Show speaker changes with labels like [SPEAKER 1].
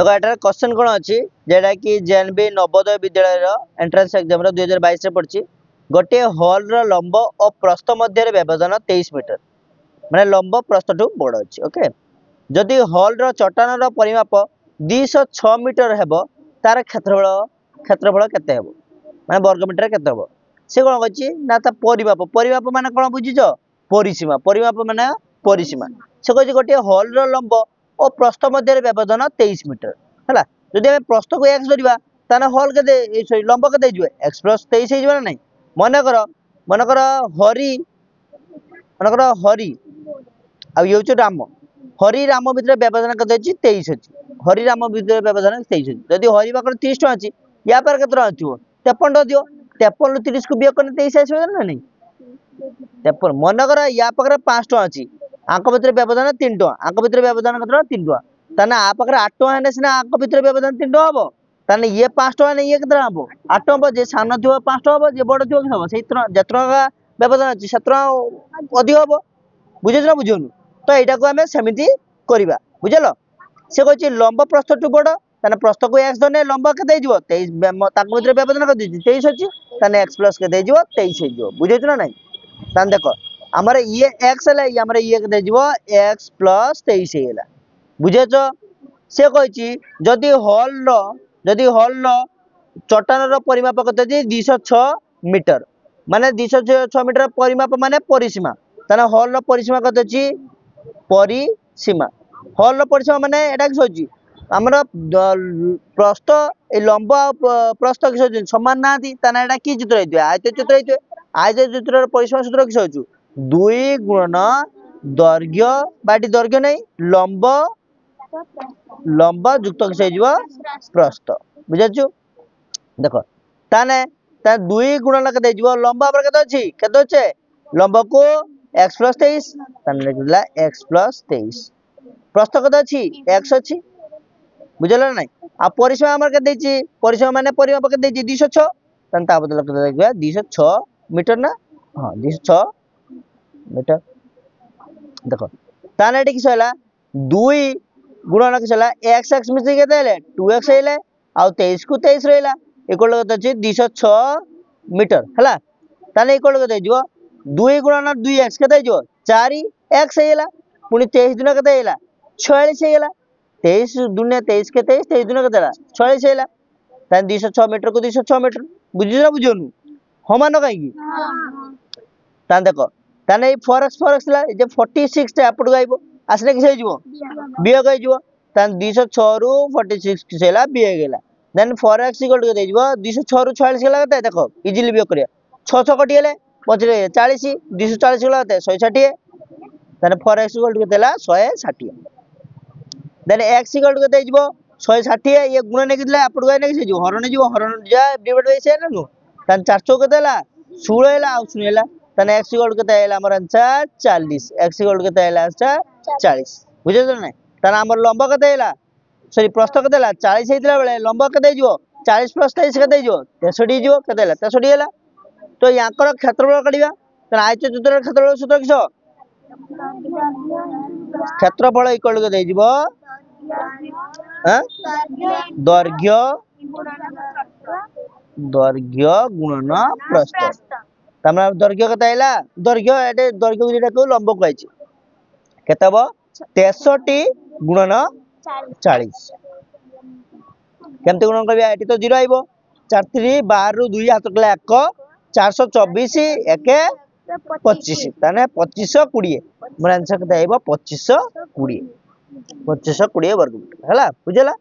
[SPEAKER 1] देखो एटार क्वेश्चन कौन अच्छी जेटा कि JNB Navodaya Vidyalaya entrance exam 2022 पड़ी गोटे हॉल लंब और प्रस्थ मध्य व्यवधान 23 मीटर माने लंब प्रस्थ ठू बड़ अच्छी ओके जदि हॉल चट्टान परिमाप 206 मीटर हेबो तार क्षेत्रफल केते हेबो माने वर्ग मीटर केते हेबो से कौन कही ना परिमाप परिमाप माने कौन बुझीज परिसीमा परिमाप माने परिसीमा से कही गोटे हॉल लंब और प्रस्थ मध्य व्यवधान 23 मीटर है जदि आम प्रस्थ को एक्स धरवा ताने हॉल के सॉरी लंब के एक्स प्लस 23 हो ना मनकर मनकर हरि मनकर हरि आउ राम हरि राम भितर व्यवधान के 23 अच्छी हरि राम भितर व्यवधान 23 अच्छी जदि हरि पाखे 30 टका अच्छी या पर केत टका 53 टका दियो 53 रु 30 को बियोग करने 23 आसो ना नहीं 53 मनकर या पाखे 5 टका अच्छी आंक भितर व्यवधान 3 टका आंक भितर व्यवधान केत 3 टका ताने आ पाखे 8 टका हेने सिना आंक भितर व्यवधान 3 टका हबो ताने ये 5 टका ने ये केत हबो 8 टका हबो जे सामने थिबो 5 टका हबो जे बड़ थिबो के हबो सेई जत्र व्यवधान अछि सत्र अधिक हबो बुझिस ना बुझोनु तो एटा को हमें समिति करबा बुझलो से कहछि लंब प्रस्थ टू बड़ ताने प्रस्थ को x धने लंब के दे जिवो 23 ताक भितर व्यवधान कर दिछि 23 अछि ताने x प्लस के दे जिवो 23 हे जिवो बुझिस ना नहीं ताने देखो हमर ये x हले हमर ये के दे जिवो x प्लस 23 हेला बुझेछ से कहछि जदि हॉल चट्टान रो परिमाप कते जे 206 मीटर माने 206 मीटर परिमाप माने परिसीमा ताने हॉल रो परिसीमा कते अछि परिसीमा हॉल रो परिसीमा माने एटा कि सोची हमर प्रस्थ ए लंब प्रस्थ कि सोची समान नाथि ताने एटा की चित्र हेतु आयत चित्र रो परिसीमा सूत्र कि सोचु 2 गुणन दैर्घ्य बाटी दैर्घ्य नहीं लंब लंब युक्त कि सेजिवो प्रस्थ बुझाचु देखो ताने ता 2 गुणन के देजिवो लंब पर केते अछि लंब को x प्लस 23 ताने लिखला x प्लस 23 प्रस्थ केते अछि x अछि बुझला नै आ परिसीमा हमर के देछि परिसीमा माने परिमाप के देछि 206 ताने ता बदल के देखबा 206 मीटर ना हां 206 मीटर देखो ताने एटी कि सला 2 गुणन के सला x x मिसी के देले 2x हेले आ 23 को 23 रहला इक्वल कत अछि 206 मीटर हला ताने इक्वल कत देजिवो 2 गुणन 2x के देजिवो 4x हेला पुनी 23 दिन के देला 46 हेला 23 दुनिया 23 के 23 दिन के देला 46 हेला ताने 206 मीटर को 206 मीटर बुझिस ना बुझोनु हमान काई की ताने देखो ताने 4x ला जे 46 टा आपड गाइबो आसले कि सेजिवो बियोग गाइजो ताने 206 रु 46 कि सेला बियोग गेला देन 4x इक्वल टू देजिवो 206 रु 46 गेला कते देखो इजीली बियोग करिया 6 कटी गेले पचरे 40 240 गेला कते 160 ताने 4x इक्वल टू देला 160 देन x इक्वल टू देजिवो 160 ये गुण ने कितला आपड गाइ ने सेजिवो हरण जा डिवाइड बाय से ना ताने 400 के देला 16 हेला आ सुनेला ताने x इक्वल टू केते हेला हमर आंसर 40 x इक्वल टू केते हेला आंसर 40 बुझे तो नै ताने हमर लंब केते हेला सॉरी प्रस्थ केते हेला 40 हेतिला बेले लंब केते देजिवो 40 प्लस 23 केते देजिवो 63 जिवो केते हेला 63 हेला तो याकर क्षेत्रफल काढिबा ताने आयतचित्र क्षेत्रफल सूत्र किसो क्षेत्रफल इक्वल टू देजिवो हां दैर्घ्य गुणन प्रस्थ तमरा दैर्घ्य केते हेला दैर्घ्य एटे दैर्घ्य को जेटा को लंब को आइछि केते हबो 63 गुणन 40 केमते गुणन करबा एटी तो 0 आइबो 4 3 12 रु 2 हाथ कला 1 424 1 25 ताने 2520 मोर आंसर केते आइबो 2520 वर्ग मीटर हला बुझला।